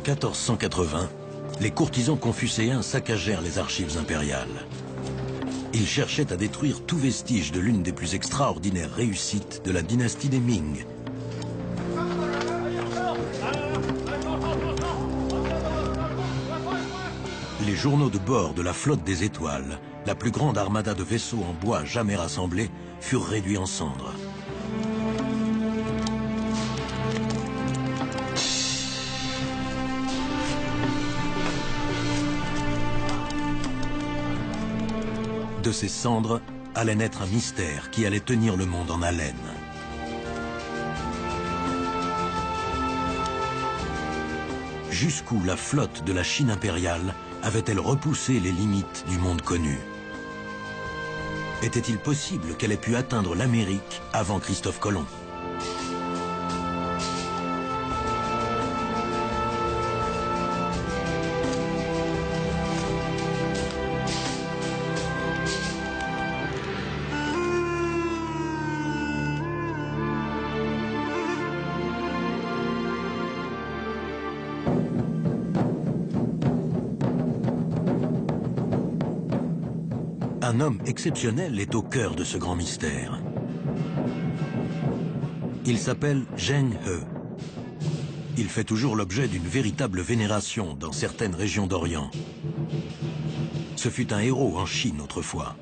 1480, les courtisans confucéens saccagèrent les archives impériales. Ils cherchaient à détruire tout vestige de l'une des plus extraordinaires réussites de la dynastie des Ming. Les journaux de bord de la flotte des étoiles, la plus grande armada de vaisseaux en bois jamais rassemblés, furent réduits en cendres. De ces cendres allait naître un mystère qui allait tenir le monde en haleine. Jusqu'où la flotte de la Chine impériale avait-elle repoussé les limites du monde connu? Était-il possible qu'elle ait pu atteindre l'Amérique avant Christophe Colomb? Un homme exceptionnel est au cœur de ce grand mystère. Il s'appelle Zheng He. Il fait toujours l'objet d'une véritable vénération dans certaines régions d'Orient. Ce fut un héros en Chine autrefois.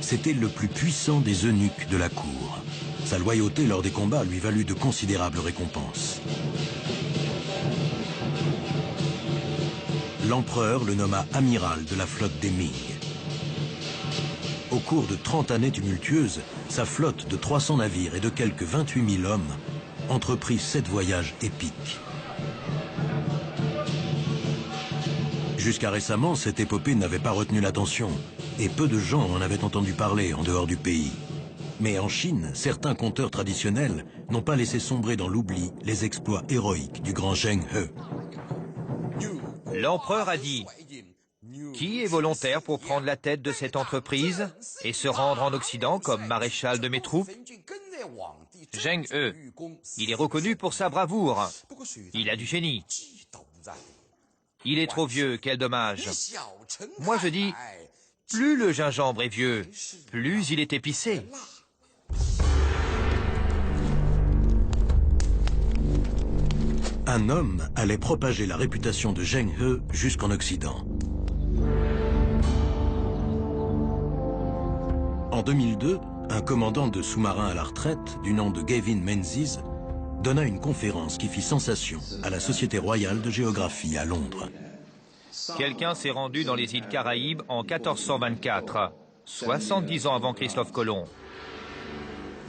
C'était le plus puissant des eunuques de la cour. Sa loyauté lors des combats lui valut de considérables récompenses. L'empereur le nomma amiral de la flotte des Ming. Au cours de 30 années tumultueuses, sa flotte de 300 navires et de quelques 28 000 hommes entreprit 7 voyages épiques. Jusqu'à récemment, cette épopée n'avait pas retenu l'attention, et peu de gens en avaient entendu parler en dehors du pays. Mais en Chine, certains conteurs traditionnels n'ont pas laissé sombrer dans l'oubli les exploits héroïques du grand Zheng He. L'empereur a dit « Qui est volontaire pour prendre la tête de cette entreprise et se rendre en Occident comme maréchal de mes troupes ?» Zheng He, il est reconnu pour sa bravoure. Il a du génie. Il est trop vieux, quel dommage. Moi je dis, plus le gingembre est vieux, plus il est épicé. Un homme allait propager la réputation de Zheng He jusqu'en Occident. En 2002, un commandant de sous-marin à la retraite, du nom de Gavin Menzies, donna une conférence qui fit sensation à la Société royale de géographie à Londres. Quelqu'un s'est rendu dans les îles Caraïbes en 1424, 70 ans avant Christophe Colomb.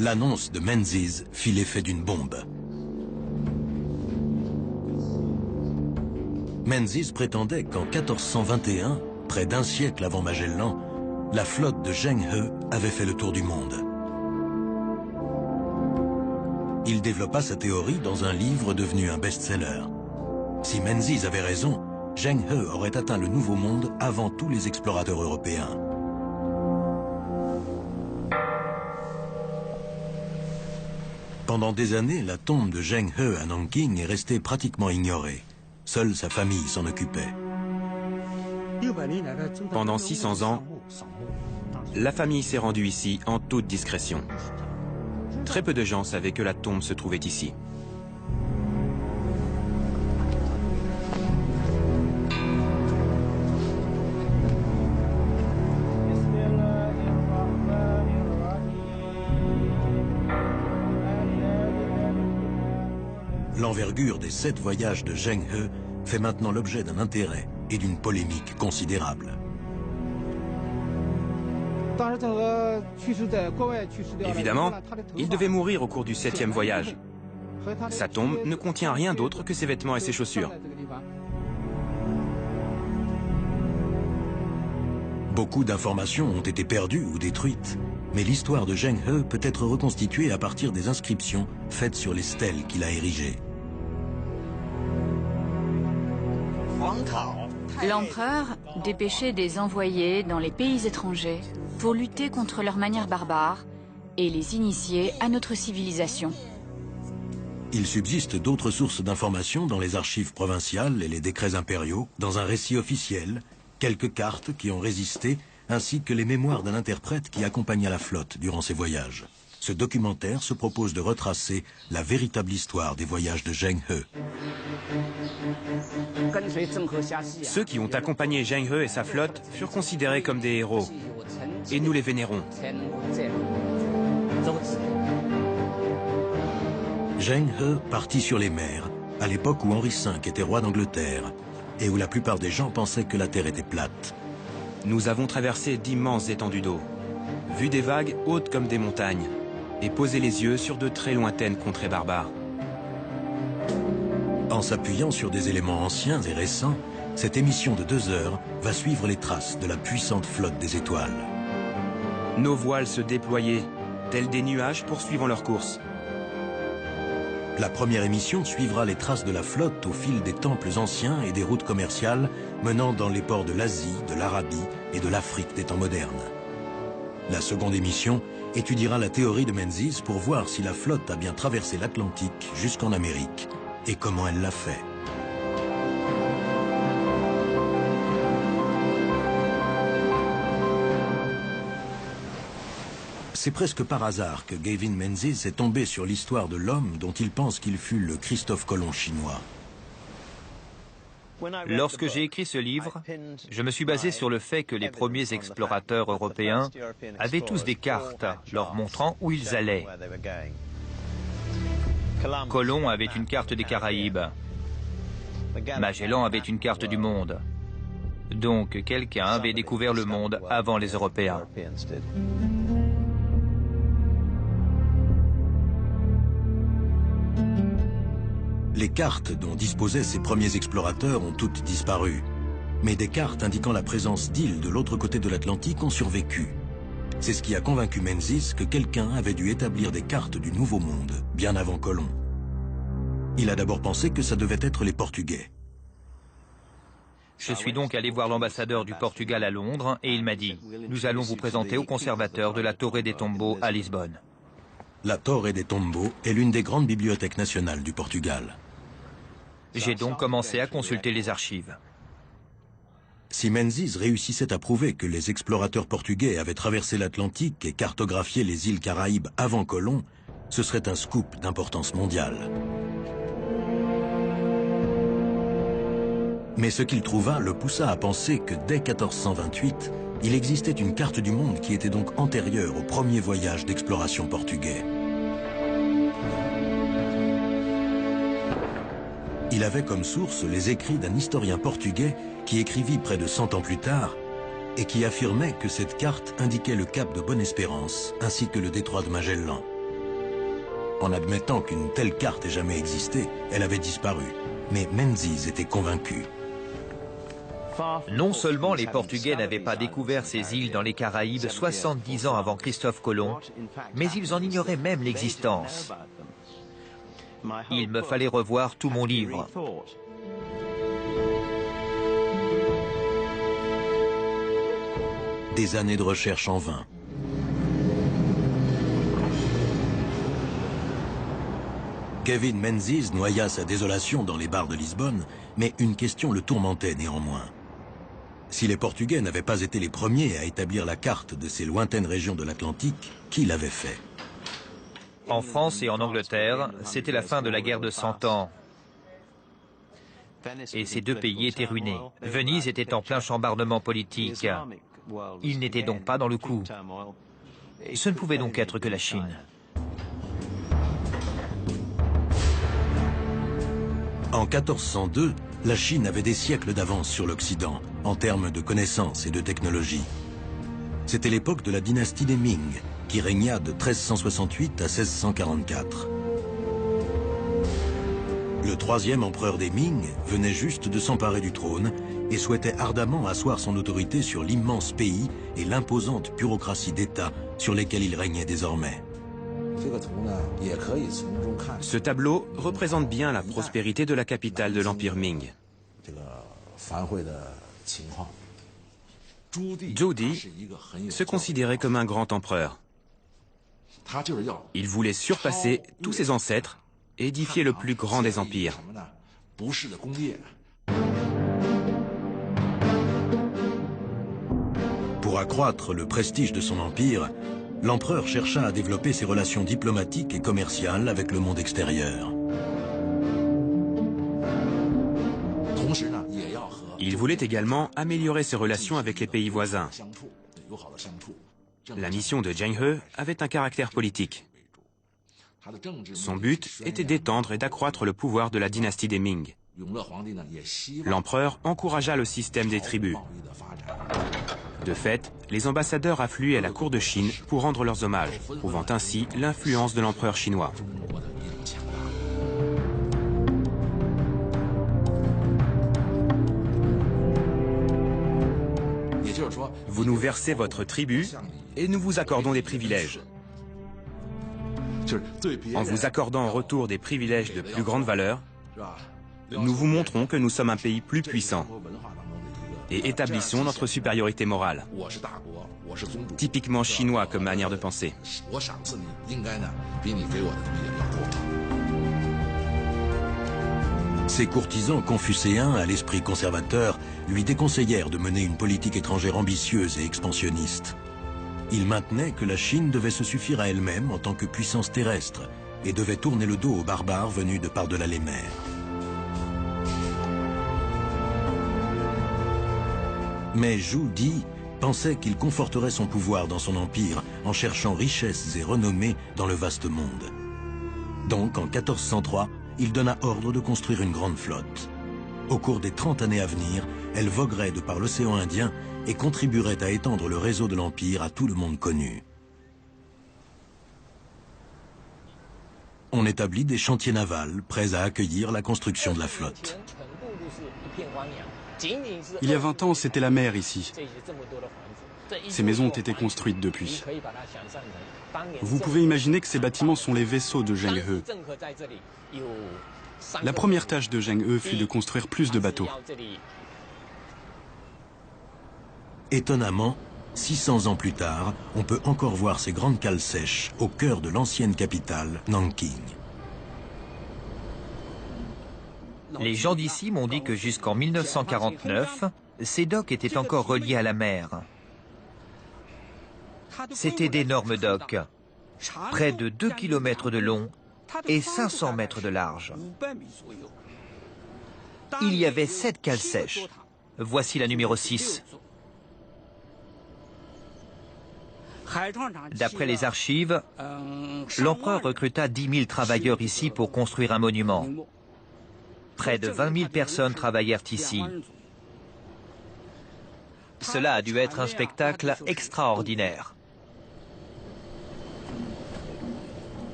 L'annonce de Menzies fit l'effet d'une bombe. Menzies prétendait qu'en 1421, près d'un siècle avant Magellan, la flotte de Zheng He avait fait le tour du monde. Il développa sa théorie dans un livre devenu un best-seller. Si Menzies avait raison, Zheng He aurait atteint le Nouveau Monde avant tous les explorateurs européens. Pendant des années, la tombe de Zheng He à Nanking est restée pratiquement ignorée. Seule sa famille s'en occupait. Pendant 600 ans, la famille s'est rendue ici en toute discrétion. Très peu de gens savaient que la tombe se trouvait ici. L'envergure des 7 voyages de Zheng He fait maintenant l'objet d'un intérêt et d'une polémique considérable. Évidemment, il devait mourir au cours du 7e voyage. Sa tombe ne contient rien d'autre que ses vêtements et ses chaussures. Beaucoup d'informations ont été perdues ou détruites, mais l'histoire de Zheng He peut être reconstituée à partir des inscriptions faites sur les stèles qu'il a érigées. L'empereur dépêchait des envoyés dans les pays étrangers pour lutter contre leurs manières barbares et les initier à notre civilisation. Il subsiste d'autres sources d'informations dans les archives provinciales et les décrets impériaux, dans un récit officiel, quelques cartes qui ont résisté, ainsi que les mémoires d'un interprète qui accompagna la flotte durant ses voyages. Ce documentaire se propose de retracer la véritable histoire des voyages de Zheng He. Ceux qui ont accompagné Zheng He et sa flotte furent considérés comme des héros, et nous les vénérons. Zheng He partit sur les mers, à l'époque où Henri V était roi d'Angleterre, et où la plupart des gens pensaient que la terre était plate. Nous avons traversé d'immenses étendues d'eau, vu des vagues hautes comme des montagnes, et posé les yeux sur de très lointaines contrées barbares. En s'appuyant sur des éléments anciens et récents, cette émission de 2 heures va suivre les traces de la puissante flotte des étoiles. Nos voiles se déployaient, tels des nuages poursuivant leur course. La première émission suivra les traces de la flotte au fil des temples anciens et des routes commerciales menant dans les ports de l'Asie, de l'Arabie et de l'Afrique des temps modernes. La seconde émission étudiera la théorie de Menzies pour voir si la flotte a bien traversé l'Atlantique jusqu'en Amérique et comment elle l'a fait. C'est presque par hasard que Gavin Menzies est tombé sur l'histoire de l'homme dont il pense qu'il fut le Christophe Colomb chinois. Lorsque j'ai écrit ce livre, je me suis basé sur le fait que les premiers explorateurs européens avaient tous des cartes leur montrant où ils allaient. Colomb avait une carte des Caraïbes. Magellan avait une carte du monde. Donc quelqu'un avait découvert le monde avant les Européens. Les cartes dont disposaient ces premiers explorateurs ont toutes disparu. Mais des cartes indiquant la présence d'îles de l'autre côté de l'Atlantique ont survécu. C'est ce qui a convaincu Menzies que quelqu'un avait dû établir des cartes du Nouveau Monde, bien avant Colomb. Il a d'abord pensé que ça devait être les Portugais. Je suis donc allé voir l'ambassadeur du Portugal à Londres et il m'a dit « Nous allons vous présenter au conservateur de la Torre des Tombeaux à Lisbonne. » La Torre des Tombeaux est l'une des grandes bibliothèques nationales du Portugal. J'ai donc commencé à consulter les archives. Si Menzies réussissait à prouver que les explorateurs portugais avaient traversé l'Atlantique et cartographié les îles Caraïbes avant Colomb, ce serait un scoop d'importance mondiale. Mais ce qu'il trouva le poussa à penser que dès 1428, il existait une carte du monde qui était donc antérieure au premier voyage d'exploration portugais. Il avait comme source les écrits d'un historien portugais qui écrivit près de 100 ans plus tard et qui affirmait que cette carte indiquait le cap de Bonne-Espérance ainsi que le détroit de Magellan. En admettant qu'une telle carte ait jamais existé, elle avait disparu. Mais Menzies était convaincu. Non seulement les Portugais n'avaient pas découvert ces îles dans les Caraïbes 70 ans avant Christophe Colomb, mais ils en ignoraient même l'existence. Il me fallait revoir tout mon livre. Des années de recherche en vain. Gavin Menzies noya sa désolation dans les bars de Lisbonne, mais une question le tourmentait néanmoins. Si les Portugais n'avaient pas été les premiers à établir la carte de ces lointaines régions de l'Atlantique, qui l'avait fait? En France et en Angleterre, c'était la fin de la guerre de 100 ans. Et ces deux pays étaient ruinés. Venise était en plein chambardement politique. Il n'était donc pas dans le coup. Ce ne pouvait donc être que la Chine. En 1402, la Chine avait des siècles d'avance sur l'Occident, en termes de connaissances et de technologie. C'était l'époque de la dynastie des Ming, qui régna de 1368 à 1644. Le troisième empereur des Ming venait juste de s'emparer du trône et souhaitait ardemment asseoir son autorité sur l'immense pays et l'imposante bureaucratie d'État sur lesquels il régnait désormais. Ce tableau représente bien la prospérité de la capitale de l'Empire Ming. Zhou Di se considérait comme un grand empereur. Il voulait surpasser tous ses ancêtres et édifier le plus grand des empires. Pour accroître le prestige de son empire, l'empereur chercha à développer ses relations diplomatiques et commerciales avec le monde extérieur. Il voulait également améliorer ses relations avec les pays voisins. La mission de Zheng He avait un caractère politique. Son but était d'étendre et d'accroître le pouvoir de la dynastie des Ming. L'empereur encouragea le système des tribus. De fait, les ambassadeurs affluaient à la cour de Chine pour rendre leurs hommages, prouvant ainsi l'influence de l'empereur chinois. Vous nous versez votre tribut et nous vous accordons des privilèges. En vous accordant en retour des privilèges de plus grande valeur, nous vous montrons que nous sommes un pays plus puissant et établissons notre supériorité morale. Typiquement chinois comme manière de penser. Ces courtisans confucéens à l'esprit conservateur lui déconseillèrent de mener une politique étrangère ambitieuse et expansionniste. Ils maintenaient que la Chine devait se suffire à elle-même en tant que puissance terrestre et devait tourner le dos aux barbares venus de par-delà les mers. Mais Zhu Di pensait qu'il conforterait son pouvoir dans son empire en cherchant richesses et renommée dans le vaste monde. Donc, en 1403, il donna ordre de construire une grande flotte. Au cours des 30 années à venir, elle voguerait de par l'océan Indien et contribuerait à étendre le réseau de l'Empire à tout le monde connu. On établit des chantiers navals prêts à accueillir la construction de la flotte. Il y a 20 ans, c'était la mer ici. Ces maisons ont été construites depuis. Vous pouvez imaginer que ces bâtiments sont les vaisseaux de Zheng He. La première tâche de Zheng He fut de construire plus de bateaux. Étonnamment, 600 ans plus tard, on peut encore voir ces grandes cales sèches au cœur de l'ancienne capitale, Nanking. Les gens d'ici m'ont dit que jusqu'en 1949, ces docks étaient encore reliés à la mer. C'étaient d'énormes docks, près de 2 km de long et 500 mètres de large. Il y avait 7 cales sèches. Voici la numéro 6. D'après les archives, l'empereur recruta 10 000 travailleurs ici pour construire un monument. Près de 20 000 personnes travaillèrent ici. Cela a dû être un spectacle extraordinaire.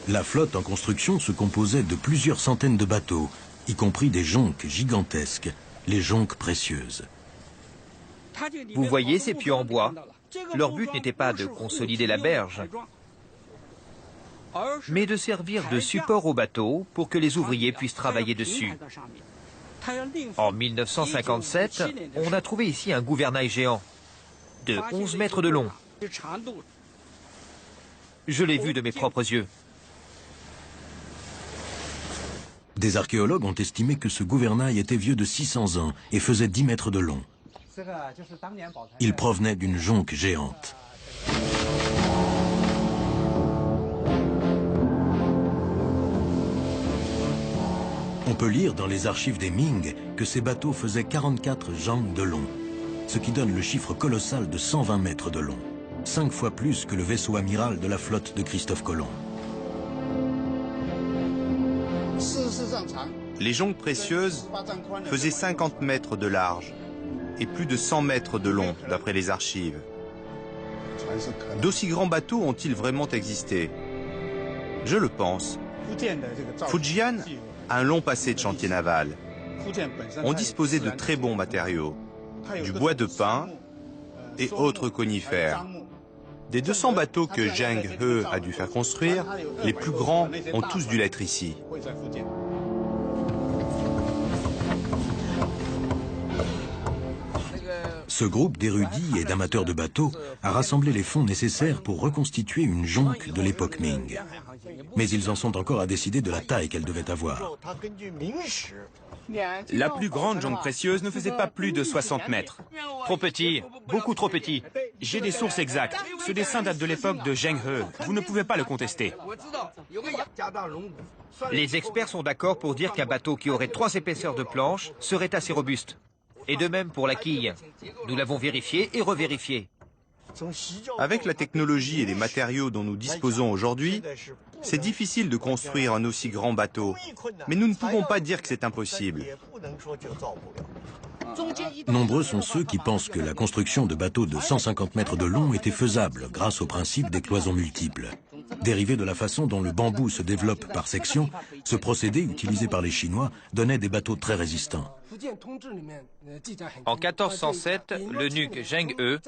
La flotte en construction se composait de plusieurs centaines de bateaux, y compris des jonques gigantesques, les jonques précieuses. Vous voyez ces pieux en bois? Leur but n'était pas de consolider la berge, mais de servir de support au bateau pour que les ouvriers puissent travailler dessus. En 1957, on a trouvé ici un gouvernail géant de 11 mètres de long. Je l'ai vu de mes propres yeux. Des archéologues ont estimé que ce gouvernail était vieux de 600 ans et faisait 10 mètres de long. Il provenait d'une jonque géante. On peut lire dans les archives des Ming que ces bateaux faisaient 44 jambes de long, ce qui donne le chiffre colossal de 120 mètres de long, 5 fois plus que le vaisseau amiral de la flotte de Christophe Colomb. Les jonques précieuses faisaient 50 mètres de large et plus de 100 mètres de long, d'après les archives. D'aussi grands bateaux ont-ils vraiment existé? Je le pense. Fujian a un long passé de chantier naval. On disposait de très bons matériaux, du bois de pin et autres conifères. Des 200 bateaux que Zheng He a dû faire construire, les plus grands ont tous dû l'être ici. Ce groupe d'érudits et d'amateurs de bateaux a rassemblé les fonds nécessaires pour reconstituer une jonque de l'époque Ming. Mais ils en sont encore à décider de la taille qu'elle devait avoir. La plus grande jonque précieuse ne faisait pas plus de 60 mètres. Trop petit, beaucoup trop petit. J'ai des sources exactes. Ce dessin date de l'époque de Zheng He. Vous ne pouvez pas le contester. Les experts sont d'accord pour dire qu'un bateau qui aurait 3 épaisseurs de planche serait assez robuste. Et de même pour la quille. Nous l'avons vérifié et revérifié. Avec la technologie et les matériaux dont nous disposons aujourd'hui, c'est difficile de construire un aussi grand bateau. Mais nous ne pouvons pas dire que c'est impossible. Nombreux sont ceux qui pensent que la construction de bateaux de 150 mètres de long était faisable grâce au principe des cloisons multiples. Dérivé de la façon dont le bambou se développe par section, ce procédé utilisé par les Chinois donnait des bateaux très résistants. En 1407, l'eunuque Zheng He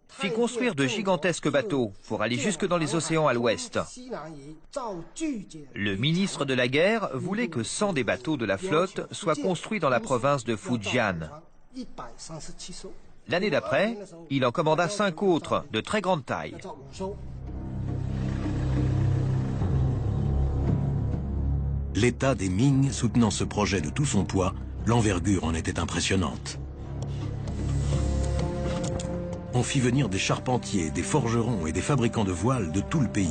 fit construire de gigantesques bateaux pour aller jusque dans les océans à l'ouest. Le ministre de la guerre voulait que 100 des bateaux de la flotte soient construits dans la province de Fujian. L'année d'après, il en commanda 5 autres de très grande taille. L'État des Ming soutenant ce projet de tout son poids, l'envergure en était impressionnante. On fit venir des charpentiers, des forgerons et des fabricants de voiles de tout le pays.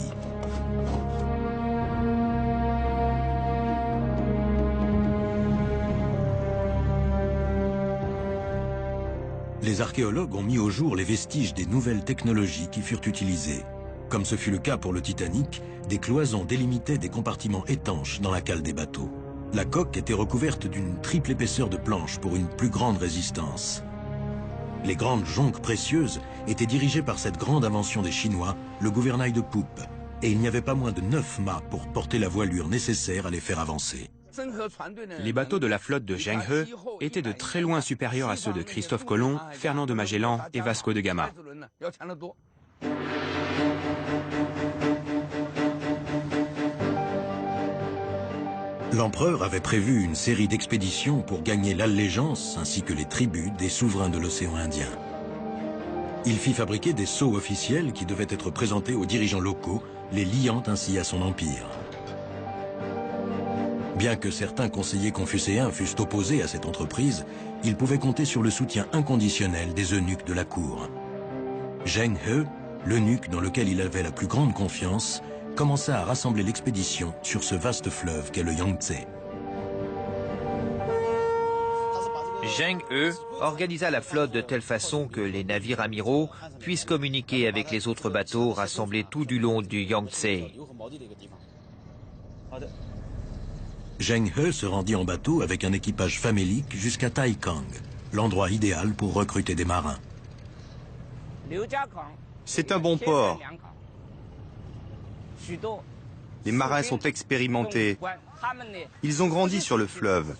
Les archéologues ont mis au jour les vestiges des nouvelles technologies qui furent utilisées. Comme ce fut le cas pour le Titanic, des cloisons délimitaient des compartiments étanches dans la cale des bateaux. La coque était recouverte d'une triple épaisseur de planche pour une plus grande résistance. Les grandes jonques précieuses étaient dirigées par cette grande invention des Chinois, le gouvernail de poupe, et il n'y avait pas moins de 9 mâts pour porter la voilure nécessaire à les faire avancer. Les bateaux de la flotte de Zheng He étaient de très loin supérieurs à ceux de Christophe Colomb, Fernand de Magellan et Vasco de Gama. L'empereur avait prévu une série d'expéditions pour gagner l'allégeance ainsi que les tribus des souverains de l'océan Indien. Il fit fabriquer des sceaux officiels qui devaient être présentés aux dirigeants locaux, les liant ainsi à son empire. Bien que certains conseillers confucéens fussent opposés à cette entreprise, il pouvait compter sur le soutien inconditionnel des eunuques de la cour. Zheng He, l'eunuque dans lequel il avait la plus grande confiance, commença à rassembler l'expédition sur ce vaste fleuve qu'est le Yangtze. Zheng He organisa la flotte de telle façon que les navires amiraux puissent communiquer avec les autres bateaux rassemblés tout du long du Yangtze. Zheng He se rendit en bateau avec un équipage famélique jusqu'à Taikang, l'endroit idéal pour recruter des marins. C'est un bon port. Les marins sont expérimentés. Ils ont grandi sur le fleuve.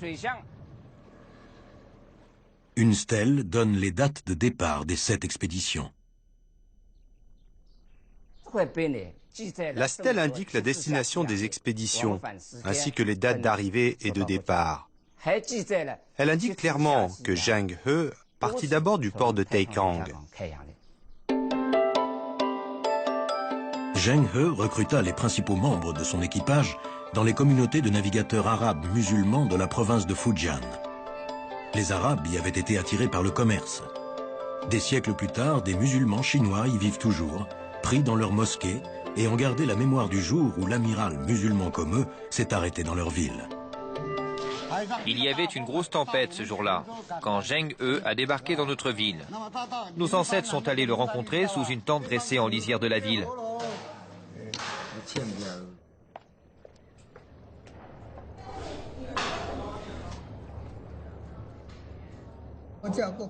Une stèle donne les dates de départ des 7 expéditions. La stèle indique la destination des expéditions, ainsi que les dates d'arrivée et de départ. Elle indique clairement que Zheng He partit d'abord du port de Taikang. Zheng He recruta les principaux membres de son équipage dans les communautés de navigateurs arabes musulmans de la province de Fujian. Les Arabes y avaient été attirés par le commerce. Des siècles plus tard, des musulmans chinois y vivent toujours, pris dans leurs mosquées, et ont gardé la mémoire du jour où l'amiral musulman comme eux s'est arrêté dans leur ville. Il y avait une grosse tempête ce jour-là, quand Zheng He a débarqué dans notre ville. Nos ancêtres sont allés le rencontrer sous une tente dressée en lisière de la ville.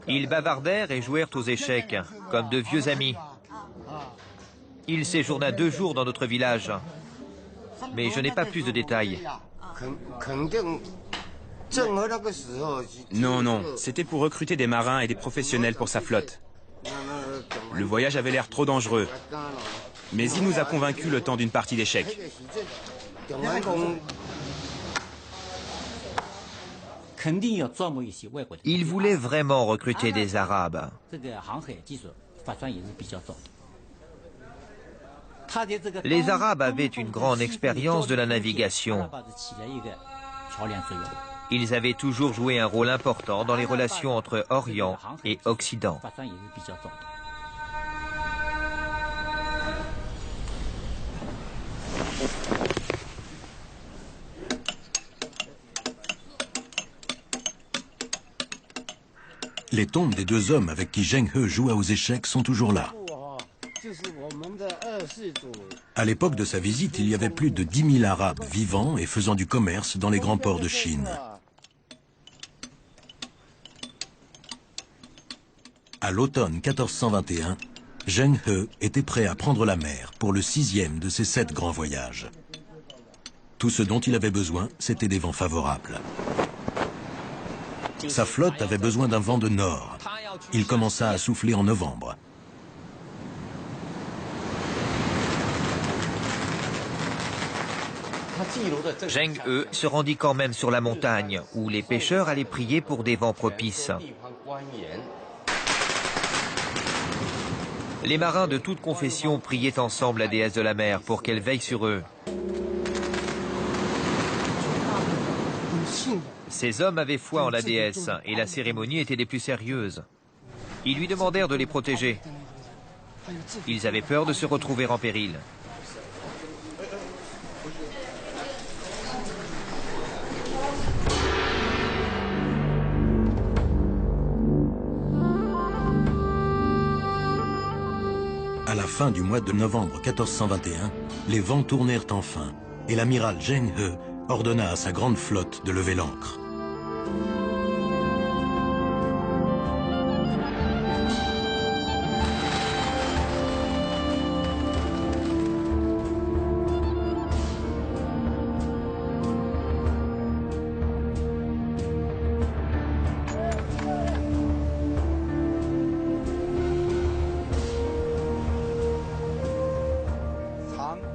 Ils bavardèrent et jouèrent aux échecs, comme de vieux amis. Il séjourna 2 jours dans notre village, mais je n'ai pas plus de détails. Non, c'était pour recruter des marins et des professionnels pour sa flotte. Le voyage avait l'air trop dangereux, mais il nous a convaincus le temps d'une partie d'échecs. Il voulait vraiment recruter des Arabes. Les Arabes avaient une grande expérience de la navigation. Ils avaient toujours joué un rôle important dans les relations entre Orient et Occident. Les tombes des deux hommes avec qui Zheng He joua aux échecs sont toujours là. À l'époque de sa visite, il y avait plus de 10 000 Arabes vivant et faisant du commerce dans les grands ports de Chine. À l'automne 1421, Zheng He était prêt à prendre la mer pour le 6e de ses 7 grands voyages. Tout ce dont il avait besoin, c'était des vents favorables. Sa flotte avait besoin d'un vent de nord. Il commença à souffler en novembre. Zheng He se rendit quand même sur la montagne, où les pêcheurs allaient prier pour des vents propices. Les marins de toute confession priaient ensemble la déesse de la mer pour qu'elle veille sur eux. Ces hommes avaient foi en la déesse et la cérémonie était des plus sérieuses. Ils lui demandèrent de les protéger. Ils avaient peur de se retrouver en péril. À la fin du mois de novembre 1421, les vents tournèrent enfin et l'amiral Zheng He ordonna à sa grande flotte de lever l'ancre.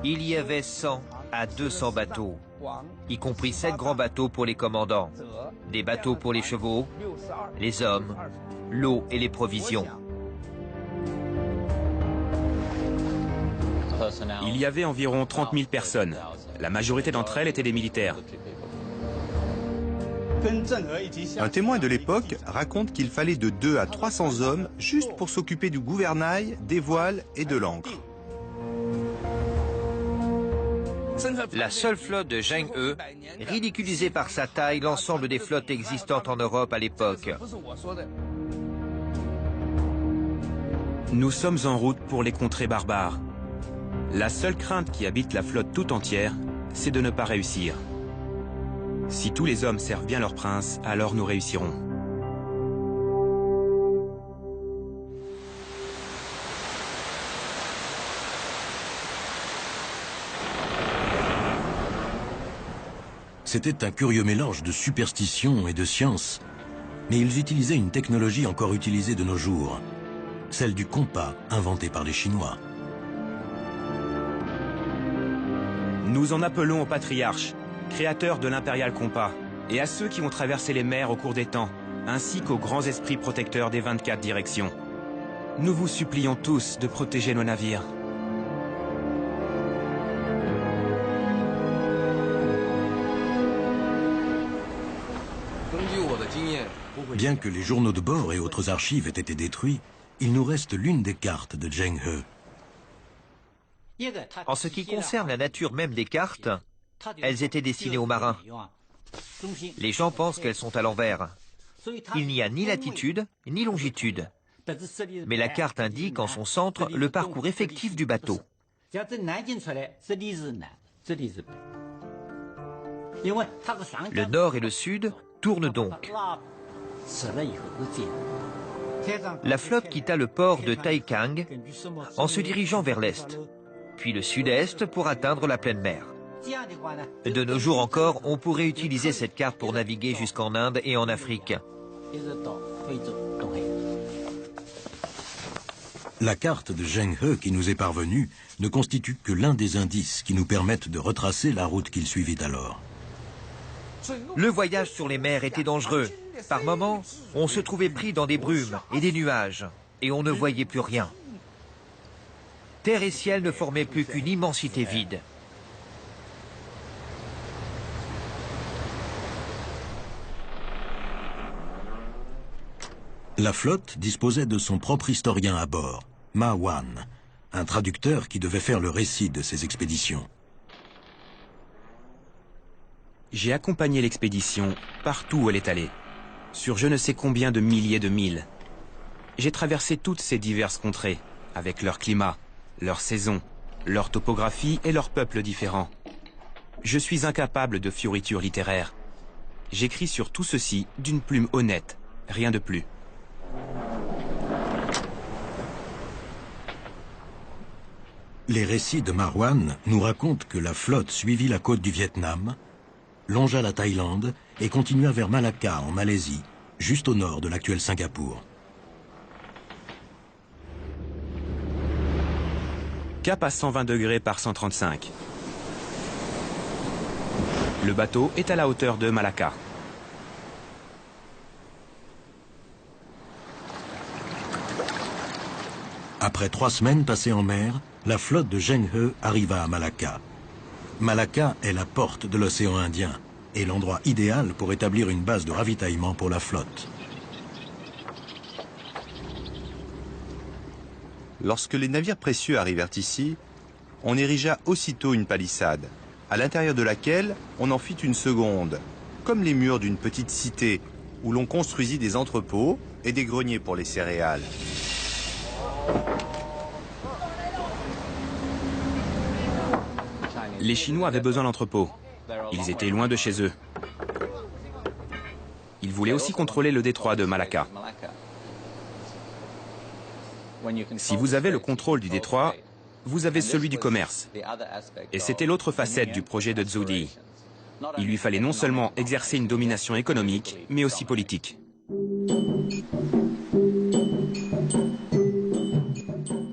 Il y avait 100 à 200 bateaux, y compris 7 grands bateaux pour les commandants, des bateaux pour les chevaux, les hommes, l'eau et les provisions. Il y avait environ 30 000 personnes. La majorité d'entre elles étaient des militaires. Un témoin de l'époque raconte qu'il fallait de 2 à 300 hommes juste pour s'occuper du gouvernail, des voiles et de l'ancre. La seule flotte de Zheng He ridiculisait par sa taille l'ensemble des flottes existantes en Europe à l'époque. Nous sommes en route pour les contrées barbares. La seule crainte qui habite la flotte tout entière, c'est de ne pas réussir. Si tous les hommes servent bien leur prince, alors nous réussirons. C'était un curieux mélange de superstition et de science, mais ils utilisaient une technologie encore utilisée de nos jours, celle du compas inventé par les Chinois. Nous en appelons au patriarche, créateur de l'impérial compas, et à ceux qui ont traversé les mers au cours des temps, ainsi qu'aux grands esprits protecteurs des 24 directions. Nous vous supplions tous de protéger nos navires. Bien que les journaux de bord et autres archives aient été détruits, il nous reste l'une des cartes de Zheng He. En ce qui concerne la nature même des cartes, elles étaient destinées aux marins. Les gens pensent qu'elles sont à l'envers. Il n'y a ni latitude ni longitude. Mais la carte indique en son centre le parcours effectif du bateau. Le nord et le sud tournent donc. La flotte quitta le port de Taikang en se dirigeant vers l'est, puis le sud-est pour atteindre la pleine mer. De nos jours encore, on pourrait utiliser cette carte pour naviguer jusqu'en Inde et en Afrique. La carte de Zheng He qui nous est parvenue ne constitue que l'un des indices qui nous permettent de retracer la route qu'il suivit alors. Le voyage sur les mers était dangereux. Par moments, on se trouvait pris dans des brumes et des nuages, et on ne voyait plus rien. Terre et ciel ne formaient plus qu'une immensité vide. La flotte disposait de son propre historien à bord, Ma Wan, un traducteur qui devait faire le récit de ses expéditions. J'ai accompagné l'expédition partout où elle est allée, sur je ne sais combien de milliers de milles. J'ai traversé toutes ces diverses contrées, avec leur climat, leur saison, leur topographie et leurs peuples différents. Je suis incapable de fioritures littéraires. J'écris sur tout ceci d'une plume honnête, rien de plus. Les récits de Marwan nous racontent que la flotte suivit la côte du Vietnam, longea la Thaïlande et continua vers Malacca en Malaisie, juste au nord de l'actuel Singapour. Cap à 120 degrés par 135. Le bateau est à la hauteur de Malacca. Après 3 semaines passées en mer, la flotte de Zheng He arriva à Malacca. Malacca est la porte de l'océan Indien et l'endroit idéal pour établir une base de ravitaillement pour la flotte. Lorsque les navires précieux arrivèrent ici, on érigea aussitôt une palissade, à l'intérieur de laquelle on en fit une seconde, comme les murs d'une petite cité, où l'on construisit des entrepôts et des greniers pour les céréales. Les Chinois avaient besoin d'entrepôts. Ils étaient loin de chez eux. Ils voulaient aussi contrôler le détroit de Malacca. Si vous avez le contrôle du détroit, vous avez celui du commerce. Et c'était l'autre facette du projet de Zhu Di. Il lui fallait non seulement exercer une domination économique, mais aussi politique.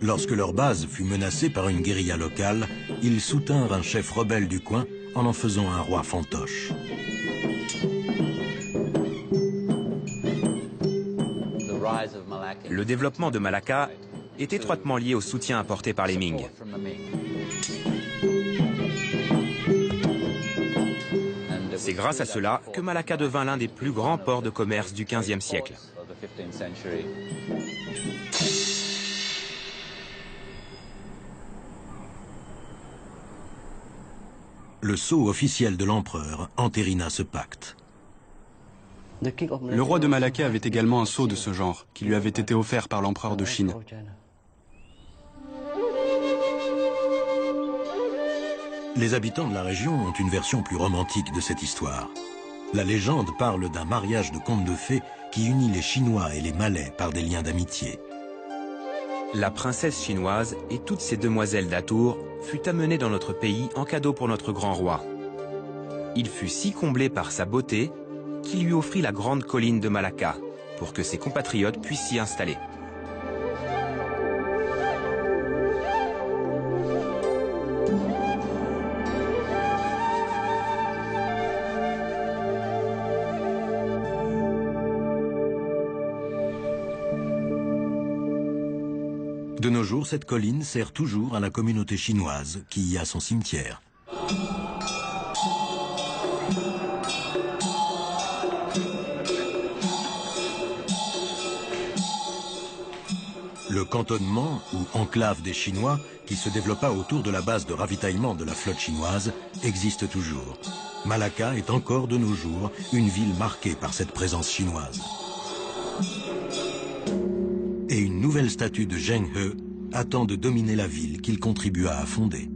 Lorsque leur base fut menacée par une guérilla locale, ils soutinrent un chef rebelle du coin en faisant un roi fantoche. Le développement de Malacca est étroitement lié au soutien apporté par les Ming. C'est grâce à cela que Malacca devint l'un des plus grands ports de commerce du XVe siècle. Le sceau officiel de l'empereur entérina ce pacte. Le roi de Malacca avait également un sceau de ce genre, qui lui avait été offert par l'empereur de Chine. Les habitants de la région ont une version plus romantique de cette histoire. La légende parle d'un mariage de contes de fées qui unit les Chinois et les Malais par des liens d'amitié. La princesse chinoise et toutes ses demoiselles d'Atour fut amenée dans notre pays en cadeau pour notre grand roi. Il fut si comblé par sa beauté qu'il lui offrit la grande colline de Malacca pour que ses compatriotes puissent s'y installer. De nos jours, cette colline sert toujours à la communauté chinoise qui y a son cimetière. Le cantonnement, ou enclave des Chinois, qui se développa autour de la base de ravitaillement de la flotte chinoise, existe toujours. Malacca est encore de nos jours une ville marquée par cette présence chinoise. Et une nouvelle statue de Zheng He attend de dominer la ville qu'il contribua à fonder.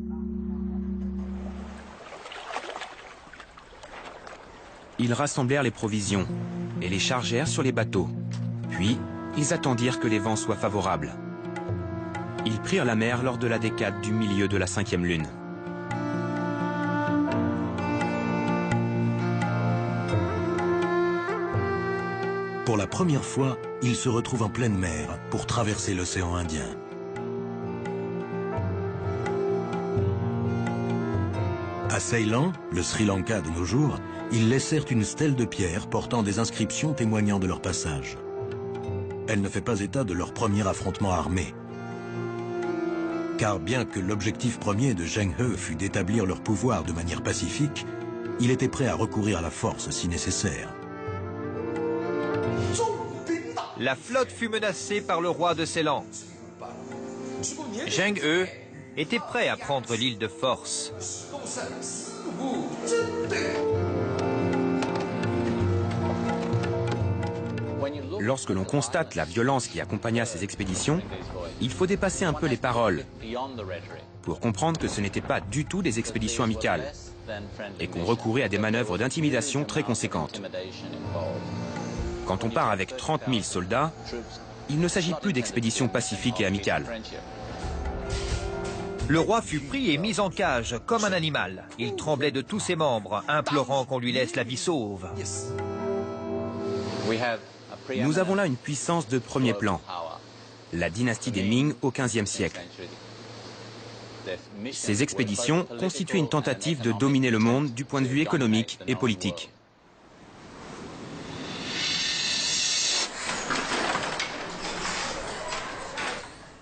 Ils rassemblèrent les provisions et les chargèrent sur les bateaux. Puis, ils attendirent que les vents soient favorables. Ils prirent la mer lors de la décade du milieu de la 5e lune. Pour la première fois, ils se retrouvent en pleine mer pour traverser l'océan Indien. À Ceylan, le Sri Lanka de nos jours, Ils laissèrent une stèle de pierre portant des inscriptions témoignant de leur passage. Elle ne fait pas état de leur premier affrontement armé. Car bien que l'objectif premier de Zheng He fût d'établir leur pouvoir de manière pacifique, il était prêt à recourir à la force si nécessaire. La flotte fut menacée par le roi de Ceylan. Zheng He était prêt à prendre l'île de force. Lorsque l'on constate la violence qui accompagna ces expéditions, il faut dépasser un peu les paroles pour comprendre que ce n'étaient pas du tout des expéditions amicales et qu'on recourait à des manœuvres d'intimidation très conséquentes. Quand on part avec 30 000 soldats, il ne s'agit plus d'expéditions pacifiques et amicales. Le roi fut pris et mis en cage comme un animal. Il tremblait de tous ses membres, implorant qu'on lui laisse la vie sauve. Nous avons là une puissance de premier plan, la dynastie des Ming au XVe siècle. Ces expéditions constituaient une tentative de dominer le monde du point de vue économique et politique.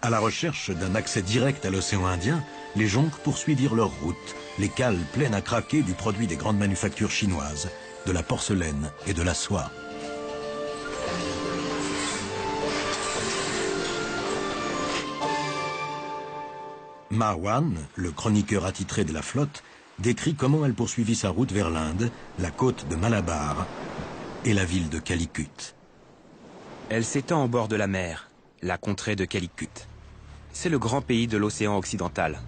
À la recherche d'un accès direct à l'océan Indien, les Jonques poursuivirent leur route, les cales pleines à craquer du produit des grandes manufactures chinoises, de la porcelaine et de la soie. Ma Wan, le chroniqueur attitré de la flotte, décrit comment elle poursuivit sa route vers l'Inde, la côte de Malabar et la ville de Calicut. Elle s'étend au bord de la mer, la contrée de Calicut. C'est le grand pays de l'océan occidental.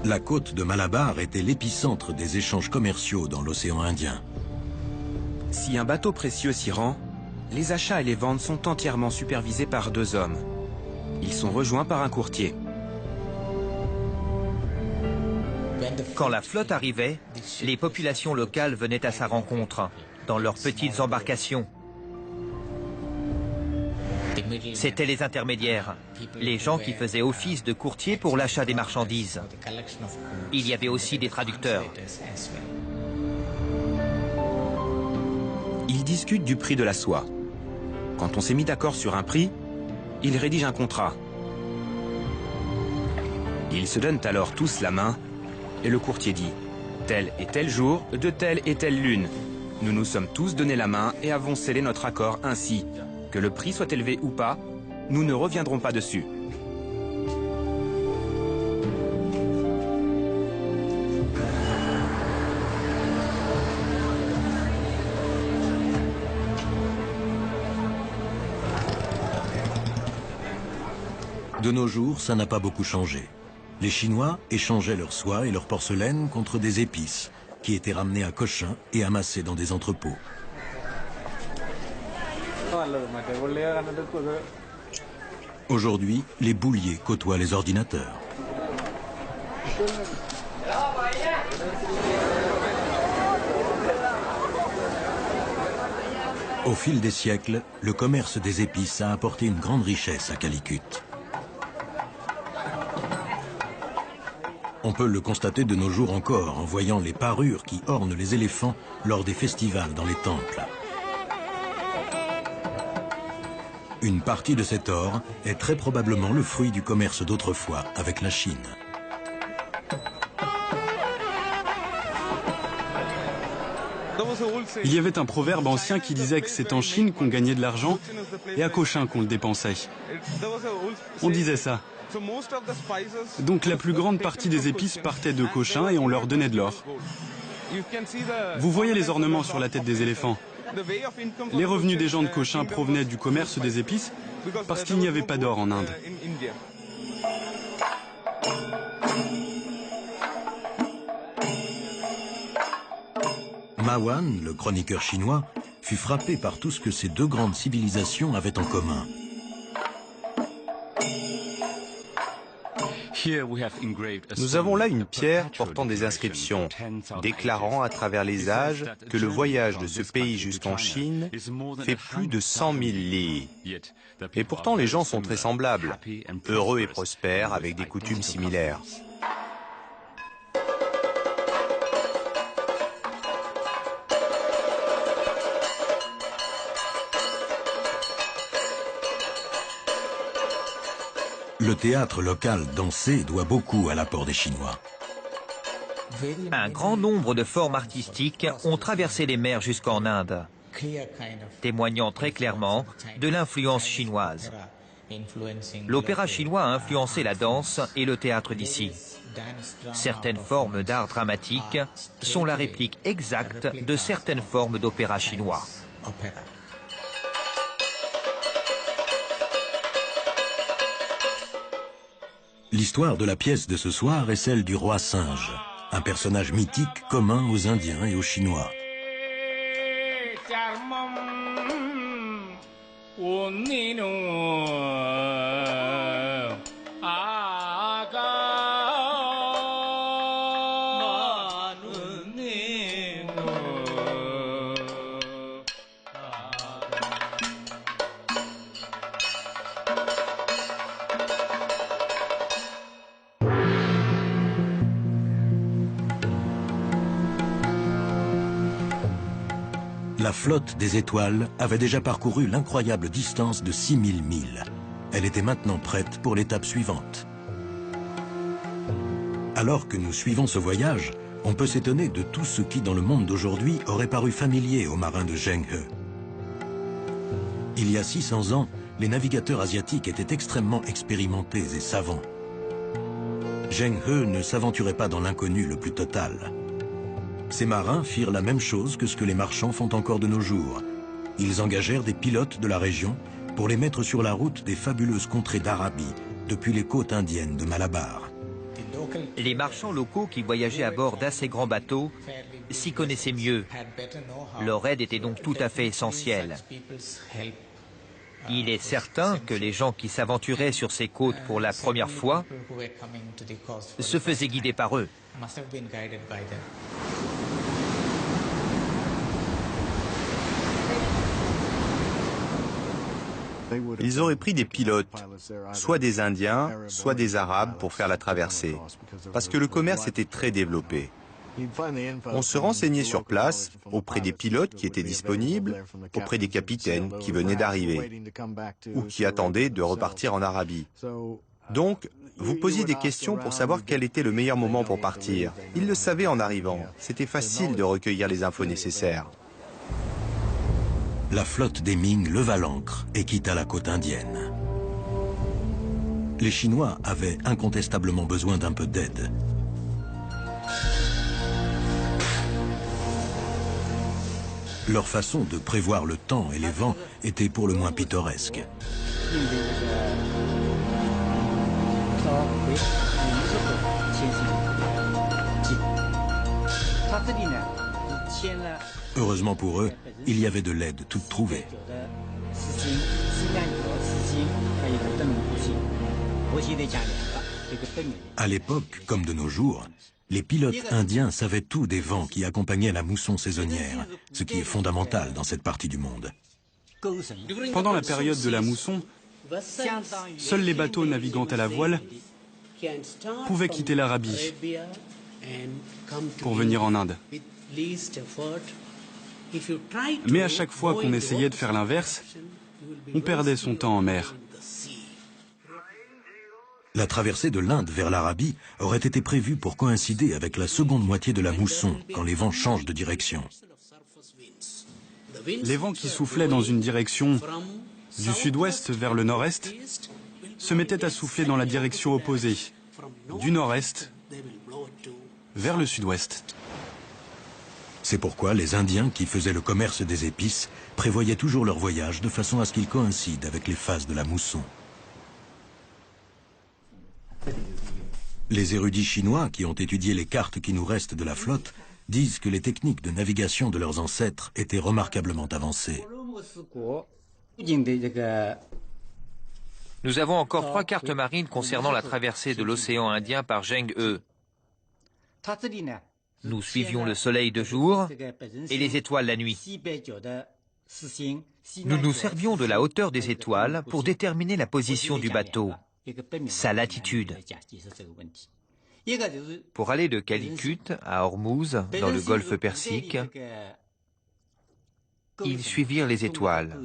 La côte de Malabar était l'épicentre des échanges commerciaux dans l'océan Indien. Si un bateau précieux s'y rend, les achats et les ventes sont entièrement supervisés par 2 hommes. Ils sont rejoints par un courtier. Quand la flotte arrivait, les populations locales venaient à sa rencontre, dans leurs petites embarcations. C'étaient les intermédiaires, les gens qui faisaient office de courtiers pour l'achat des marchandises. Il y avait aussi des traducteurs. Ils discutent du prix de la soie. Quand on s'est mis d'accord sur un prix, ils rédigent un contrat. Ils se donnent alors tous la main et le courtier dit « Tel et tel jour, de telle et telle lune, nous nous sommes tous donné la main et avons scellé notre accord ainsi. Que le prix soit élevé ou pas, nous ne reviendrons pas dessus. » De nos jours, ça n'a pas beaucoup changé. Les Chinois échangeaient leur soie et leur porcelaine contre des épices, qui étaient ramenées à Cochin et amassées dans des entrepôts. Aujourd'hui, les bouliers côtoient les ordinateurs. Au fil des siècles, le commerce des épices a apporté une grande richesse à Calicut. On peut le constater de nos jours encore en voyant les parures qui ornent les éléphants lors des festivals dans les temples. Une partie de cet or est très probablement le fruit du commerce d'autrefois avec la Chine. Il y avait un proverbe ancien qui disait que c'est en Chine qu'on gagnait de l'argent et à Cochin qu'on le dépensait. On disait ça. Donc la plus grande partie des épices partait de Cochin et on leur donnait de l'or. Vous voyez les ornements sur la tête des éléphants. Les revenus des gens de Cochin provenaient du commerce des épices parce qu'il n'y avait pas d'or en Inde. Ma Wan, le chroniqueur chinois, fut frappé par tout ce que ces deux grandes civilisations avaient en commun. Nous avons là une pierre portant des inscriptions, déclarant à travers les âges que le voyage de ce pays jusqu'en Chine fait plus de 100 000 li. Et pourtant les gens sont très semblables, heureux et prospères avec des coutumes similaires. Le théâtre local dansé doit beaucoup à l'apport des Chinois. Un grand nombre de formes artistiques ont traversé les mers jusqu'en Inde, témoignant très clairement de l'influence chinoise. L'opéra chinois a influencé la danse et le théâtre d'ici. Certaines formes d'art dramatique sont la réplique exacte de certaines formes d'opéra chinois. L'histoire de la pièce de ce soir est celle du roi singe, un personnage mythique commun aux Indiens et aux Chinois. La flotte des étoiles avait déjà parcouru l'incroyable distance de 6000 milles. Elle était maintenant prête pour l'étape suivante. Alors que nous suivons ce voyage, on peut s'étonner de tout ce qui, dans le monde d'aujourd'hui, aurait paru familier aux marins de Zheng He. Il y a 600 ans, les navigateurs asiatiques étaient extrêmement expérimentés et savants. Zheng He ne s'aventurait pas dans l'inconnu le plus total. Ces marins firent la même chose que ce que les marchands font encore de nos jours. Ils engagèrent des pilotes de la région pour les mettre sur la route des fabuleuses contrées d'Arabie, depuis les côtes indiennes de Malabar. Les marchands locaux qui voyageaient à bord d'assez grands bateaux s'y connaissaient mieux. Leur aide était donc tout à fait essentielle. Il est certain que les gens qui s'aventuraient sur ces côtes pour la première fois se faisaient guider par eux. Ils auraient pris des pilotes, soit des Indiens, soit des Arabes pour faire la traversée, parce que le commerce était très développé. On se renseignait sur place, auprès des pilotes qui étaient disponibles, auprès des capitaines qui venaient d'arriver, ou qui attendaient de repartir en Arabie. Donc, vous posiez des questions pour savoir quel était le meilleur moment pour partir. Ils le savaient en arrivant, c'était facile de recueillir les infos nécessaires. La flotte des Ming leva l'ancre et quitta la côte indienne. Les Chinois avaient incontestablement besoin d'un peu d'aide. Leur façon de prévoir le temps et les vents était pour le moins pittoresque. Heureusement pour eux, il y avait de l'aide toute trouvée. À l'époque, comme de nos jours, les pilotes indiens savaient tout des vents qui accompagnaient la mousson saisonnière, ce qui est fondamental dans cette partie du monde. Pendant la période de la mousson, seuls les bateaux naviguant à la voile pouvaient quitter l'Arabie pour venir en Inde. Mais à chaque fois qu'on essayait de faire l'inverse, on perdait son temps en mer. La traversée de l'Inde vers l'Arabie aurait été prévue pour coïncider avec la seconde moitié de la mousson, quand les vents changent de direction. Les vents qui soufflaient dans une direction du sud-ouest vers le nord-est se mettaient à souffler dans la direction opposée, du nord-est vers le sud-ouest. C'est pourquoi les Indiens qui faisaient le commerce des épices prévoyaient toujours leur voyage de façon à ce qu'il coïncide avec les phases de la mousson. Les érudits chinois qui ont étudié les cartes qui nous restent de la flotte disent que les techniques de navigation de leurs ancêtres étaient remarquablement avancées. Nous avons encore 3 cartes marines concernant la traversée de l'océan Indien par Zheng He. Nous suivions le soleil de jour et les étoiles la nuit. Nous nous servions de la hauteur des étoiles pour déterminer la position du bateau, sa latitude. Pour aller de Calicut à Ormuz, dans le golfe Persique, ils suivirent les étoiles,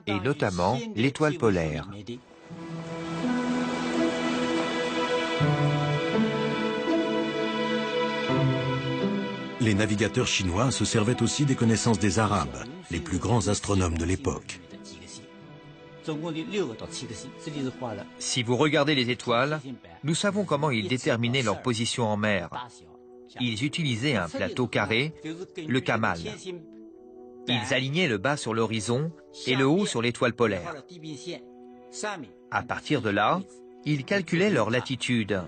et notamment l'étoile polaire. Les navigateurs chinois se servaient aussi des connaissances des Arabes, les plus grands astronomes de l'époque. Si vous regardez les étoiles, nous savons comment ils déterminaient leur position en mer. Ils utilisaient un plateau carré, le kamal. Ils alignaient le bas sur l'horizon et le haut sur l'étoile polaire. À partir de là, ils calculaient leur latitude.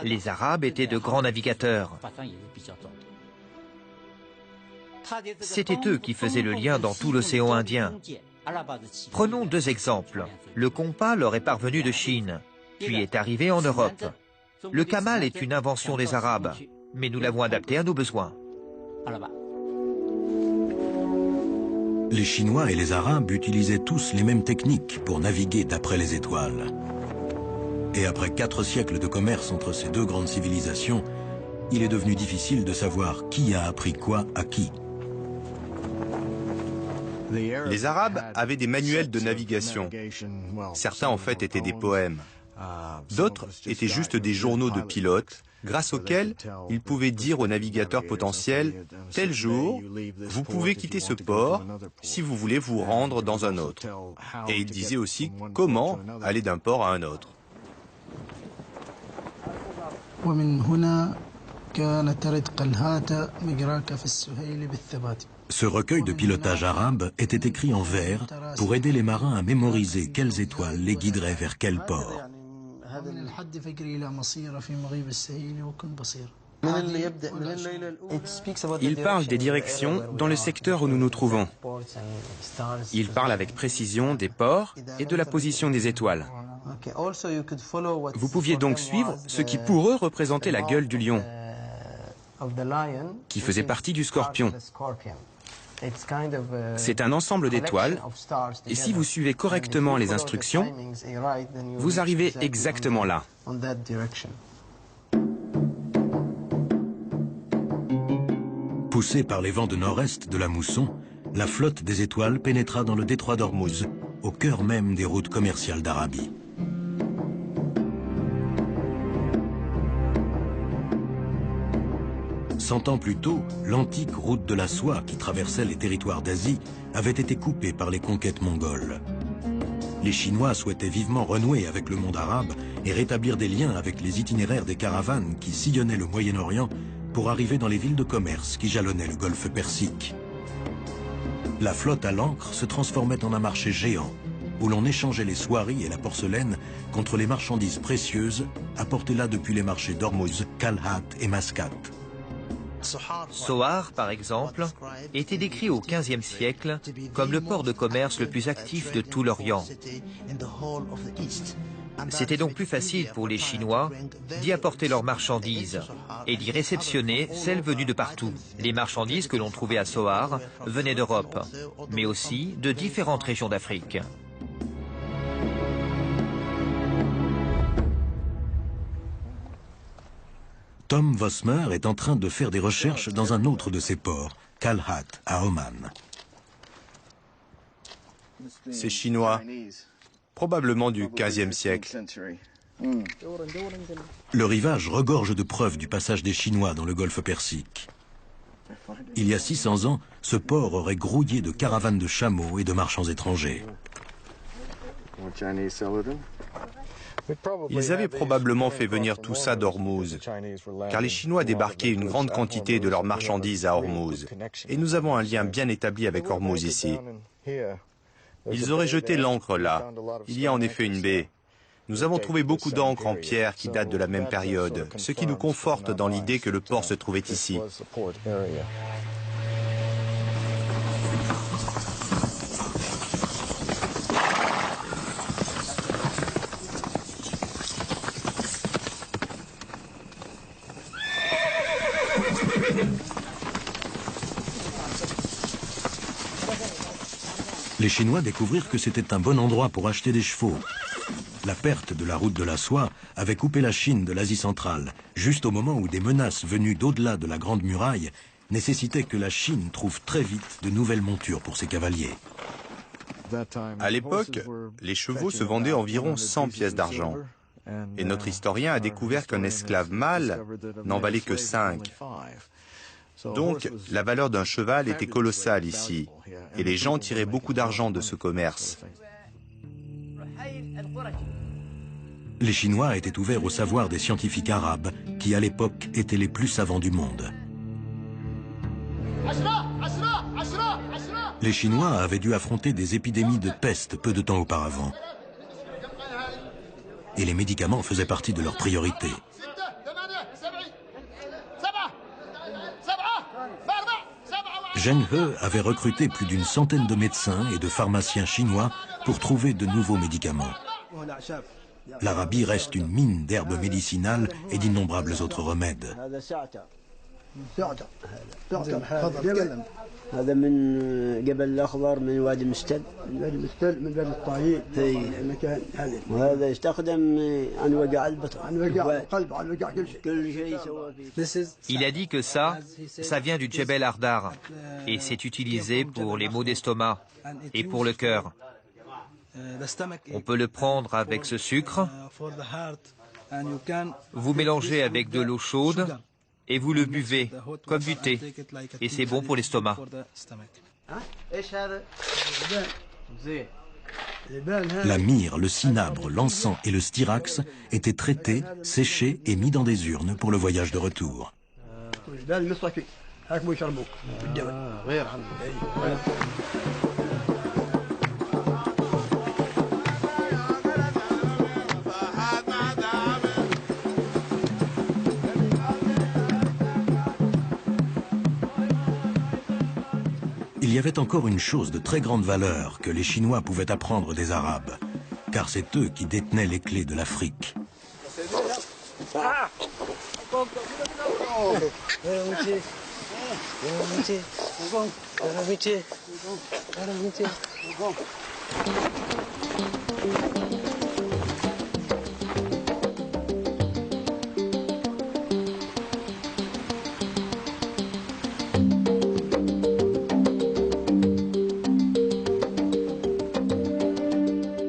Les Arabes étaient de grands navigateurs. C'était eux qui faisaient le lien dans tout l'océan Indien. Prenons 2 exemples. Le compas leur est parvenu de Chine, puis est arrivé en Europe. Le kamal est une invention des Arabes, mais nous l'avons adapté à nos besoins. Les Chinois et les Arabes utilisaient tous les mêmes techniques pour naviguer d'après les étoiles. Et après 4 siècles de commerce entre ces 2 grandes civilisations, il est devenu difficile de savoir qui a appris quoi à qui. Les Arabes avaient des manuels de navigation. Certains, en fait, étaient des poèmes. D'autres étaient juste des journaux de pilotes, grâce auxquels ils pouvaient dire aux navigateurs potentiels « Tel jour, vous pouvez quitter ce port si vous voulez vous rendre dans un autre ». Et ils disaient aussi comment aller d'un port à un autre. Ce recueil de pilotage arabe était écrit en vers pour aider les marins à mémoriser quelles étoiles les guideraient vers quel port. Il parle des directions dans le secteur où nous nous trouvons. Il parle avec précision des ports et de la position des étoiles. Vous pouviez donc suivre ce qui pour eux représentait la gueule du lion, qui faisait partie du scorpion. C'est un ensemble d'étoiles, et si vous suivez correctement les instructions, vous arrivez exactement là. Poussée par les vents de nord-est de la mousson, la flotte des étoiles pénétra dans le détroit d'Ormuz, au cœur même des routes commerciales d'Arabie. Cent ans plus tôt, l'antique route de la soie qui traversait les territoires d'Asie avait été coupée par les conquêtes mongoles. Les Chinois souhaitaient vivement renouer avec le monde arabe et rétablir des liens avec les itinéraires des caravanes qui sillonnaient le Moyen-Orient pour arriver dans les villes de commerce qui jalonnaient le golfe Persique. La flotte à l'ancre se transformait en un marché géant où l'on échangeait les soieries et la porcelaine contre les marchandises précieuses apportées là depuis les marchés d'Ormuz, Kalhat et Mascat. Sohar, par exemple, était décrit au XVe siècle comme le port de commerce le plus actif de tout l'Orient. C'était donc plus facile pour les Chinois d'y apporter leurs marchandises et d'y réceptionner celles venues de partout. Les marchandises que l'on trouvait à Sohar venaient d'Europe, mais aussi de différentes régions d'Afrique. Tom Vosmer est en train de faire des recherches dans un autre de ses ports, Kalhat, à Oman. C'est chinois, probablement du XVe siècle. Le rivage regorge de preuves du passage des Chinois dans le golfe Persique. Il y a 600 ans, ce port aurait grouillé de caravanes de chameaux et de marchands étrangers. Ils avaient probablement fait venir tout ça d'Ormuz, car les Chinois débarquaient une grande quantité de leurs marchandises à Ormuz. Et nous avons un lien bien établi avec Ormuz ici. Ils auraient jeté l'ancre là. Il y a en effet une baie. Nous avons trouvé beaucoup d'encre en pierre qui date de la même période, ce qui nous conforte dans l'idée que le port se trouvait ici. Les Chinois découvrirent que c'était un bon endroit pour acheter des chevaux. La perte de la route de la soie avait coupé la Chine de l'Asie centrale, juste au moment où des menaces venues d'au-delà de la Grande Muraille nécessitaient que la Chine trouve très vite de nouvelles montures pour ses cavaliers. À l'époque, les chevaux se vendaient environ 100 pièces d'argent. Et notre historien a découvert qu'un esclave mâle n'en valait que 5. Donc, la valeur d'un cheval était colossale ici, et les gens tiraient beaucoup d'argent de ce commerce. Les Chinois étaient ouverts au savoir des scientifiques arabes, qui à l'époque étaient les plus savants du monde. Les Chinois avaient dû affronter des épidémies de peste peu de temps auparavant. Et les médicaments faisaient partie de leurs priorités. Zheng He avait recruté plus d'une centaine de médecins et de pharmaciens chinois pour trouver de nouveaux médicaments. L'Arabie reste une mine d'herbes médicinales et d'innombrables autres remèdes. Il a dit que ça vient du Djebel Ardar et c'est utilisé pour les maux d'estomac et pour le cœur. On peut le prendre avec ce sucre, vous mélangez avec de l'eau chaude et vous le buvez comme du thé. Et c'est bon pour l'estomac. La myrrhe, le cinabre, l'encens et le styrax étaient traités, séchés et mis dans des urnes pour le voyage de retour. Il y avait encore une chose de très grande valeur que les Chinois pouvaient apprendre des Arabes, car c'est eux qui détenaient les clés de l'Afrique.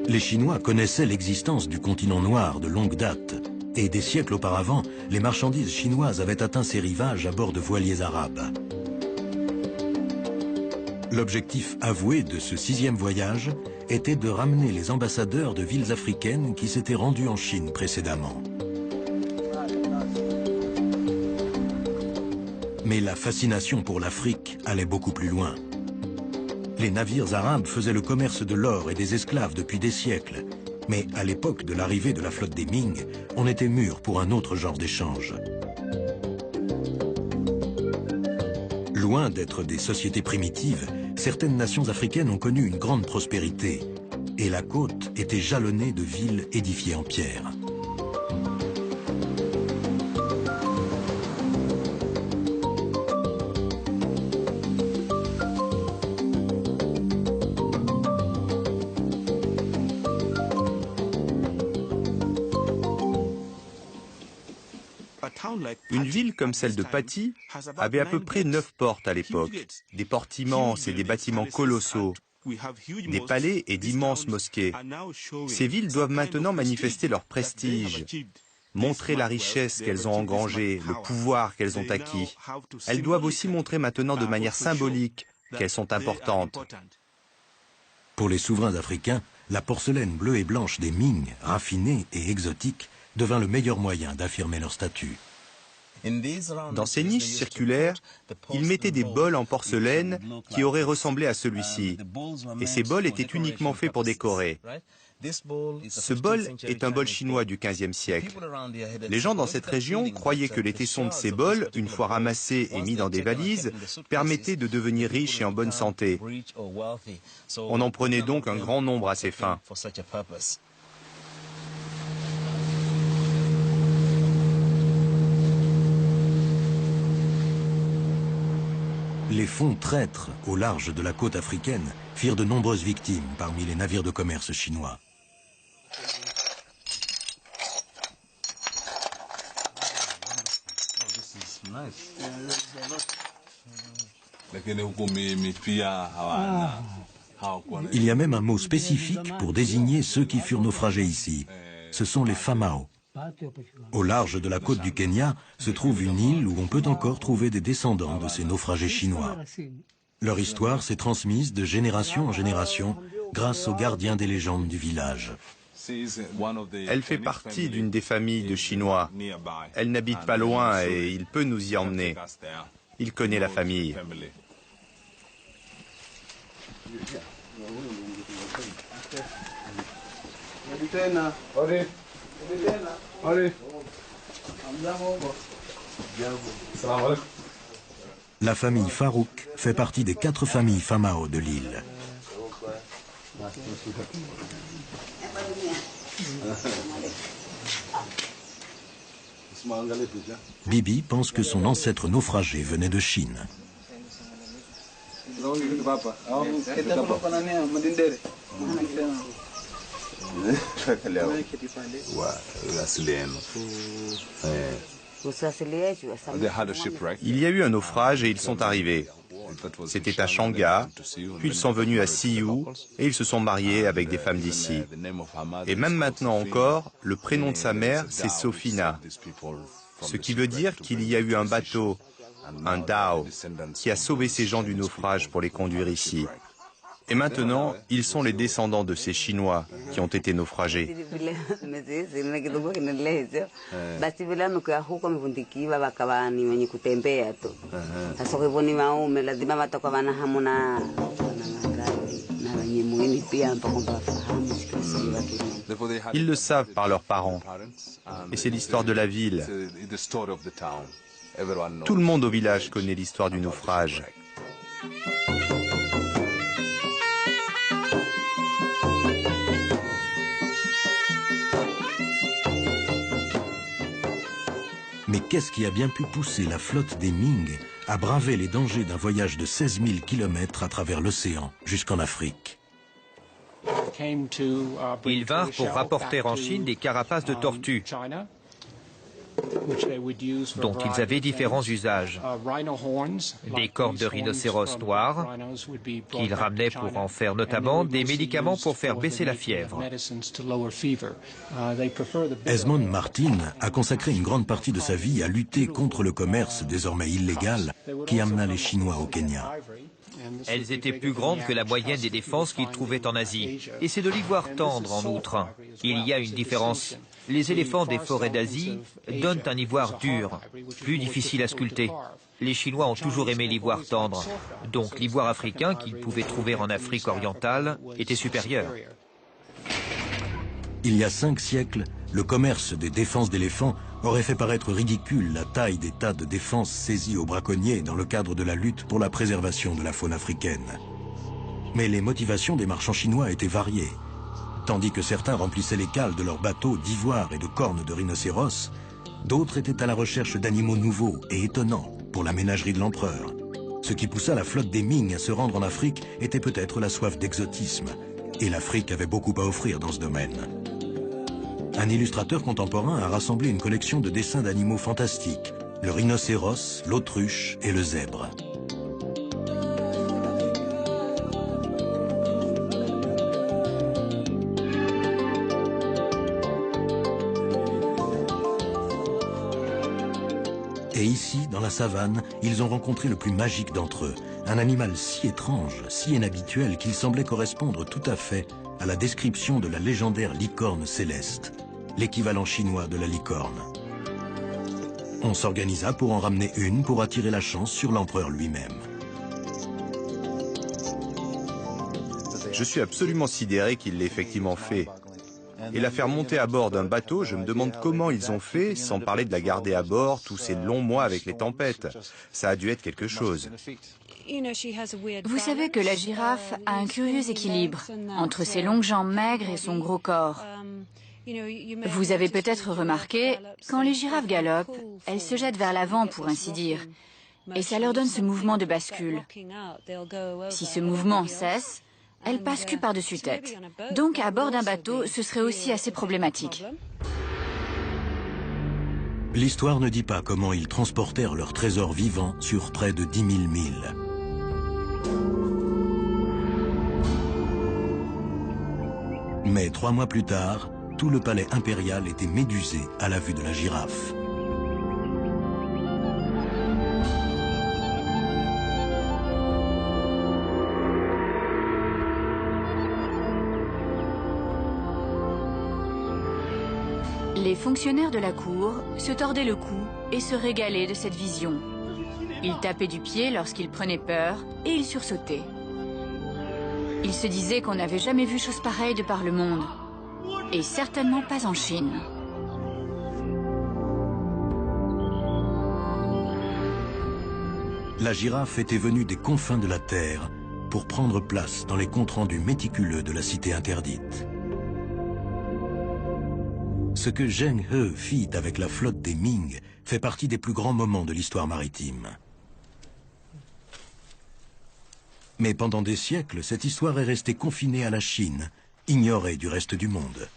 Les Chinois connaissaient l'existence du continent noir de longue date, et des siècles auparavant, les marchandises chinoises avaient atteint ces rivages à bord de voiliers arabes. L'objectif avoué de ce 6e voyage était de ramener les ambassadeurs de villes africaines qui s'étaient rendus en Chine précédemment. Mais la fascination pour l'Afrique allait beaucoup plus loin. Les navires arabes faisaient le commerce de l'or et des esclaves depuis des siècles. Mais à l'époque de l'arrivée de la flotte des Ming, on était mûr pour un autre genre d'échange. Loin d'être des sociétés primitives, certaines nations africaines ont connu une grande prospérité. Et la côte était jalonnée de villes édifiées en pierre. Une ville comme celle de Pati avait à peu près 9 portes à l'époque, des portes immenses et des bâtiments colossaux, des palais et d'immenses mosquées. Ces villes doivent maintenant manifester leur prestige, montrer la richesse qu'elles ont engrangée, le pouvoir qu'elles ont acquis. Elles doivent aussi montrer maintenant de manière symbolique qu'elles sont importantes. Pour les souverains africains, la porcelaine bleue et blanche des Ming, raffinée et exotique, devint le meilleur moyen d'affirmer leur statut. Dans ces niches circulaires, ils mettaient des bols en porcelaine qui auraient ressemblé à celui-ci. Et ces bols étaient uniquement faits pour décorer. Ce bol est un bol chinois du XVe siècle. Les gens dans cette région croyaient que les tessons de ces bols, une fois ramassés et mis dans des valises, permettaient de devenir riches et en bonne santé. On en prenait donc un grand nombre à ces fins. Les fonds traîtres au large de la côte africaine firent de nombreuses victimes parmi les navires de commerce chinois. Il y a même un mot spécifique pour désigner ceux qui furent naufragés ici. Ce sont les Famao. Au large de la côte du Kenya se trouve une île où on peut encore trouver des descendants de ces naufragés chinois. Leur histoire s'est transmise de génération en génération grâce aux gardiens des légendes du village. Elle fait partie d'une des familles de Chinois. Elle n'habite pas loin et il peut nous y emmener. Il connaît la famille. La famille Farouk fait partie des 4 familles Famao de l'île. Bibi pense que son ancêtre naufragé venait de Chine. Il y a eu un naufrage et ils sont arrivés. C'était à Shanga, puis ils sont venus à Siou et ils se sont mariés avec des femmes d'ici. Et même maintenant encore, le prénom de sa mère, c'est Sofina. Ce qui veut dire qu'il y a eu un bateau, un dhow, qui a sauvé ces gens du naufrage pour les conduire ici. Et maintenant, ils sont les descendants de ces Chinois qui ont été naufragés. Ils le savent par leurs parents. Et c'est l'histoire de la ville. Tout le monde au village connaît l'histoire du naufrage. Mais qu'est-ce qui a bien pu pousser la flotte des Ming à braver les dangers d'un voyage de 16 000 km à travers l'océan jusqu'en Afrique? Ils vinrent pour rapporter en Chine des carapaces de tortue, dont ils avaient différents usages. Des cornes de rhinocéros noirs, qu'ils ramenaient pour en faire notamment des médicaments pour faire baisser la fièvre. Esmond Martin a consacré une grande partie de sa vie à lutter contre le commerce désormais illégal qui amena les Chinois au Kenya. Elles étaient plus grandes que la moyenne des défenses qu'ils trouvaient en Asie. Et c'est de l'ivoire tendre en outre. Il y a une différence. Les éléphants des forêts d'Asie donnent un ivoire dur, plus difficile à sculpter. Les Chinois ont toujours aimé l'ivoire tendre. Donc l'ivoire africain qu'ils pouvaient trouver en Afrique orientale était supérieur. Il y a 5 siècles, le commerce des défenses d'éléphants aurait fait paraître ridicule la taille des tas de défenses saisies aux braconniers dans le cadre de la lutte pour la préservation de la faune africaine. Mais les motivations des marchands chinois étaient variées. Tandis que certains remplissaient les cales de leurs bateaux d'ivoire et de cornes de rhinocéros, d'autres étaient à la recherche d'animaux nouveaux et étonnants pour la ménagerie de l'empereur. Ce qui poussa la flotte des Ming à se rendre en Afrique était peut-être la soif d'exotisme. Et l'Afrique avait beaucoup à offrir dans ce domaine. Un illustrateur contemporain a rassemblé une collection de dessins d'animaux fantastiques, le rhinocéros, l'autruche et le zèbre. Et ici, dans la savane, ils ont rencontré le plus magique d'entre eux, un animal si étrange, si inhabituel qu'il semblait correspondre tout à fait à la description de la légendaire licorne céleste, l'équivalent chinois de la licorne. On s'organisa pour en ramener une pour attirer la chance sur l'empereur lui-même. Je suis absolument sidéré qu'il l'ait effectivement fait. Et la faire monter à bord d'un bateau, je me demande comment ils ont fait, sans parler de la garder à bord tous ces longs mois avec les tempêtes. Ça a dû être quelque chose. Vous savez que la girafe a un curieux équilibre entre ses longues jambes maigres et son gros corps. Vous avez peut-être remarqué, quand les girafes galopent, elles se jettent vers l'avant pour ainsi dire, et ça leur donne ce mouvement de bascule. Si ce mouvement cesse, Elle passe cul par-dessus tête. Donc à bord d'un bateau, ce serait aussi assez problématique. L'histoire ne dit pas comment ils transportèrent leurs trésors vivants sur près de 10 000 milles. Mais 3 mois plus tard, tout le palais impérial était médusé à la vue de la girafe. Les fonctionnaires de la cour se tordaient le cou et se régalaient de cette vision. Ils tapaient du pied lorsqu'ils prenaient peur et ils sursautaient. Ils se disaient qu'on n'avait jamais vu chose pareille de par le monde. Et certainement pas en Chine. La girafe était venue des confins de la Terre pour prendre place dans les comptes rendus méticuleux de la cité interdite. Ce que Zheng He fit avec la flotte des Ming fait partie des plus grands moments de l'histoire maritime. Mais pendant des siècles, cette histoire est restée confinée à la Chine, ignorée du reste du monde.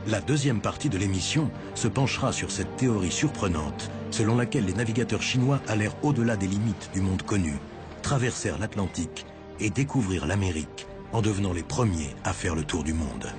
La deuxième partie de l'émission se penchera sur cette théorie surprenante selon laquelle les navigateurs chinois allèrent au-delà des limites du monde connu, traversèrent l'Atlantique et découvrirent l'Amérique en devenant les premiers à faire le tour du monde.